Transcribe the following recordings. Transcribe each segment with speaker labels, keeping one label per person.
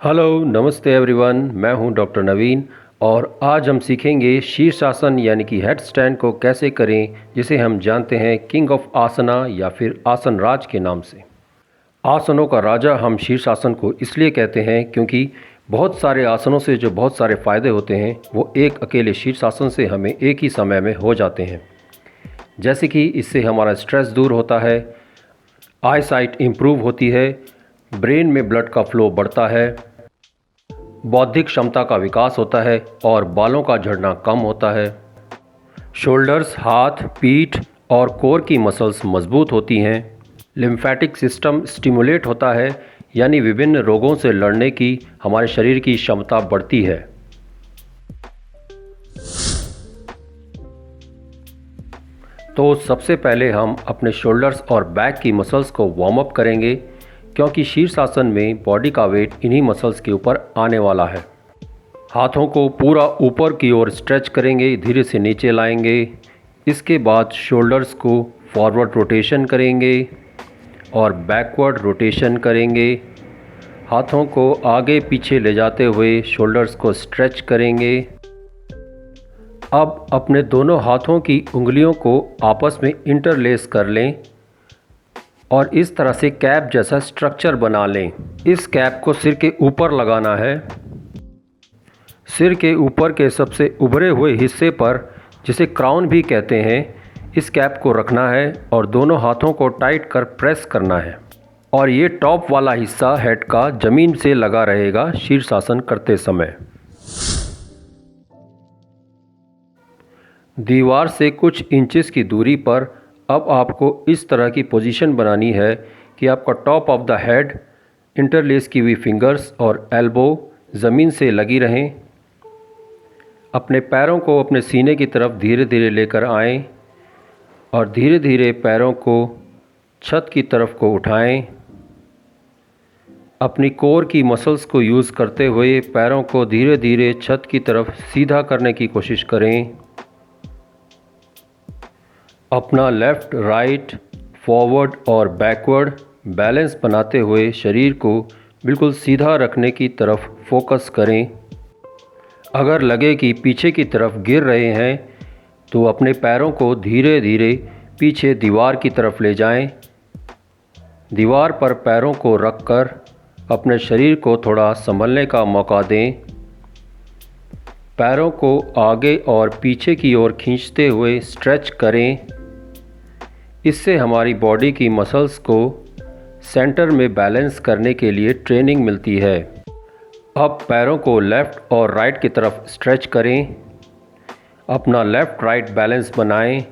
Speaker 1: Hello नमस्ते everyone, मैं हूं डॉक्टर नवीन और आज हम सीखेंगे शीर्षासन यानी कि हेड स्टैंड को कैसे करें, जिसे हम जानते हैं किंग ऑफ आसना या फिर आसन राज के नाम से। आसनों का राजा हम शीर्षासन को इसलिए कहते हैं क्योंकि बहुत सारे आसनों से जो बहुत सारे फ़ायदे होते हैं वो एक अकेले शीर्षासन से हमें एक ही समय में हो जाते हैं। जैसे कि इससे हमारा स्ट्रेस दूर होता है, आई साइट इम्प्रूव होती है, ब्रेन में ब्लड का फ्लो बढ़ता है, बौद्धिक क्षमता का विकास होता है और बालों का झड़ना कम होता है। शोल्डर्स, हाथ, पीठ और कोर की मसल्स मजबूत होती हैं। लिम्फेटिक सिस्टम स्टिमुलेट होता है, यानी विभिन्न रोगों से लड़ने की हमारे शरीर की क्षमता बढ़ती है। तो सबसे पहले हम अपने शोल्डर्स और बैक की मसल्स को वार्म अप करेंगे, क्योंकि शीर्षासन में बॉडी का वेट इन्हीं मसल्स के ऊपर आने वाला है। हाथों को पूरा ऊपर की ओर स्ट्रेच करेंगे, धीरे से नीचे लाएंगे। इसके बाद शोल्डर्स को फॉरवर्ड रोटेशन करेंगे और बैकवर्ड रोटेशन करेंगे। हाथों को आगे पीछे ले जाते हुए शोल्डर्स को स्ट्रेच करेंगे। अब अपने दोनों हाथों की उंगलियों को आपस में इंटरलेस कर लें और इस तरह से कैप जैसा स्ट्रक्चर बना लें। इस कैप को सिर के ऊपर लगाना है। सिर के ऊपर के सबसे उभरे हुए हिस्से पर, जिसे क्राउन भी कहते हैं, इस कैप को रखना है और दोनों हाथों को टाइट कर प्रेस करना है। और ये टॉप वाला हिस्सा हेड का ज़मीन से लगा रहेगा शीर्षासन करते समय। दीवार से कुछ इंचेस की दूरी पर अब आपको इस तरह की पोजीशन बनानी है कि आपका top of the head, interlace की हुई फिंगर्स और एल्बो ज़मीन से लगी रहें। अपने पैरों को अपने सीने की तरफ धीरे धीरे लेकर आएं और धीरे धीरे पैरों को छत की तरफ को उठाएं। अपनी कोर की मसल्स को यूज़ करते हुए पैरों को धीरे धीरे छत की तरफ सीधा करने की कोशिश करें। अपना लेफ़्ट, राइट, फॉरवर्ड और बैकवर्ड बैलेंस बनाते हुए शरीर को बिल्कुल सीधा रखने की तरफ फोकस करें। अगर लगे कि पीछे की तरफ गिर रहे हैं तो अपने पैरों को धीरे धीरे पीछे दीवार की तरफ ले जाएं। दीवार पर पैरों को रखकर अपने शरीर को थोड़ा संभलने का मौका दें। पैरों को आगे और पीछे की ओर खींचते हुए स्ट्रेच करें। इससे हमारी बॉडी की मसल्स को सेंटर में बैलेंस करने के लिए ट्रेनिंग मिलती है। अब पैरों को लेफ़्ट और राइट की तरफ स्ट्रेच करें। अपना लेफ़्ट राइट बैलेंस बनाएं।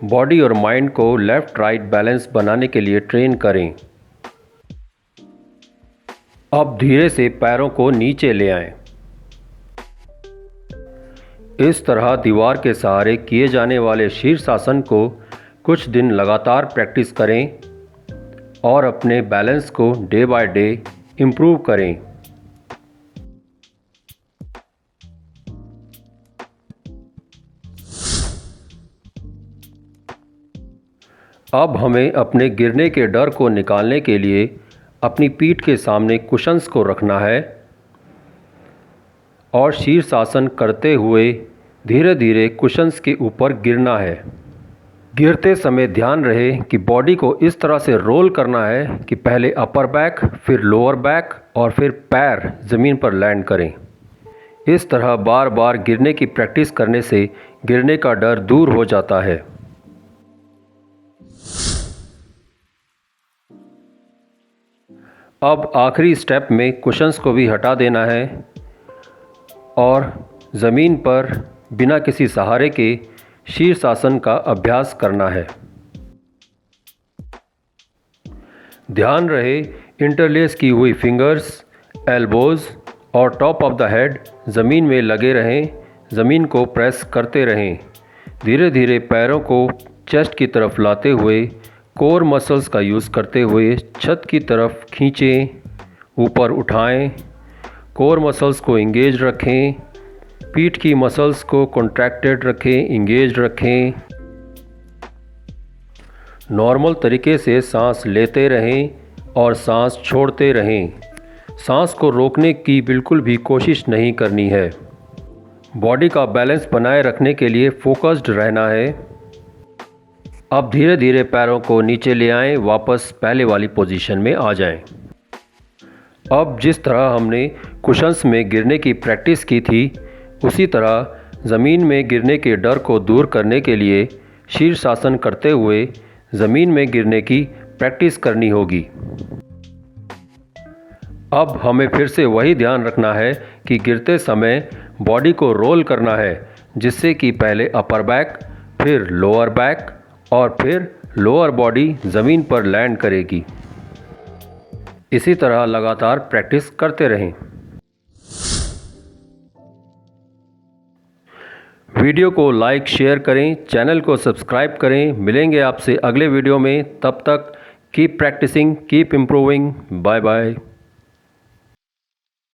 Speaker 1: बॉडी और माइंड को लेफ़्ट राइट बैलेंस बनाने के लिए ट्रेन करें। अब धीरे से पैरों को नीचे ले आएं। इस तरह दीवार के सहारे किए जाने वाले शीर्षासन को कुछ दिन लगातार प्रैक्टिस करें और अपने बैलेंस को डे बाय डे इम्प्रूव करें। अब हमें अपने गिरने के डर को निकालने के लिए अपनी पीठ के सामने कुशन्स को रखना है और शीर्षासन करते हुए धीरे धीरे कुशन्स के ऊपर गिरना है। गिरते समय ध्यान रहे कि बॉडी को इस तरह से रोल करना है कि पहले अपर बैक, फिर लोअर बैक और फिर पैर ज़मीन पर लैंड करें। इस तरह बार बार गिरने की प्रैक्टिस करने से गिरने का डर दूर हो जाता है। अब आखिरी स्टेप में कुशन्स को भी हटा देना है और ज़मीन पर बिना किसी सहारे के शीर्षासन का अभ्यास करना है। ध्यान रहे इंटरलेस की हुई फिंगर्स, एल्बोज़ और टॉप ऑफ द हेड ज़मीन में लगे रहें। ज़मीन को प्रेस करते रहें। धीरे धीरे पैरों को चेस्ट की तरफ लाते हुए कोर मसल्स का यूज़ करते हुए छत की तरफ खींचें, ऊपर उठाएं। कोर मसल्स को इंगेज रखें। पीठ की मसल्स को कॉन्ट्रैक्टेड रखें, इंगेज रखें। नॉर्मल तरीके से सांस लेते रहें और सांस छोड़ते रहें। सांस को रोकने की बिल्कुल भी कोशिश नहीं करनी है। बॉडी का बैलेंस बनाए रखने के लिए फोकस्ड रहना है। अब धीरे धीरे पैरों को नीचे ले आएं, वापस पहले वाली पोजीशन में आ जाएं। अब जिस तरह हमने कुशन्स में गिरने की प्रैक्टिस की थी, उसी तरह ज़मीन में गिरने के डर को दूर करने के लिए शीर्षासन करते हुए ज़मीन में गिरने की प्रैक्टिस करनी होगी। अब हमें फिर से वही ध्यान रखना है कि गिरते समय बॉडी को रोल करना है, जिससे कि पहले अपर बैक, फिर लोअर बैक और फिर लोअर बॉडी ज़मीन पर लैंड करेगी। इसी तरह लगातार प्रैक्टिस करते रहें। वीडियो को लाइक शेयर करें, चैनल को सब्सक्राइब करें। मिलेंगे आपसे अगले वीडियो में, तब तक keep practising, keep improving. Bye bye.